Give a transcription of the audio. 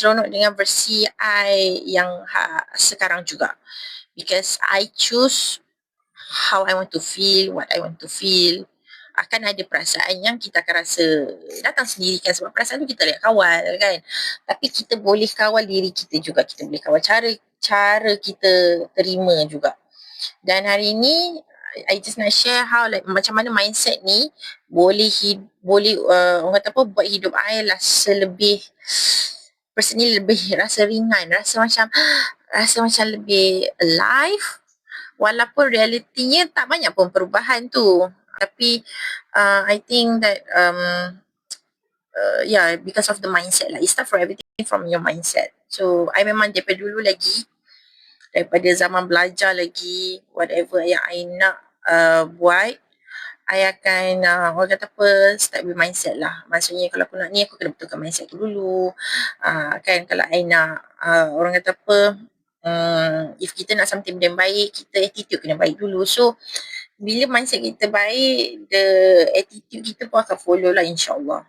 seronok dengan versi I yang sekarang juga. Because I choose how I want to feel, what I want to feel. Akan ada perasaan yang kita akan rasa datang sendiri kan, sebab perasaan tu kita boleh kawal kan. Tapi kita boleh kawal diri kita juga, kita boleh kawal cara kita terima juga. Dan hari ini I just nak share how like macam mana mindset ni boleh orang kata apa, buat hidup I rasa lebih personally lebih rasa ringan, rasa macam lebih alive. Walaupun realitinya tak banyak pun perubahan tu, tapi I think that yeah, because of the mindset lah. It start from everything from your mindset. So I memang daripada dulu lagi, daripada zaman belajar lagi, whatever yang I nak buat, I akan orang kata apa, start with mindset lah. Maksudnya kalau aku nak ni, aku kena betulkan mindset aku dulu. Kan kalau I nak orang kata apa, if kita nak something yang baik, kita attitude kena baik dulu. So bila mindset kita baik, the attitude kita pun akan follow lah, insyaAllah.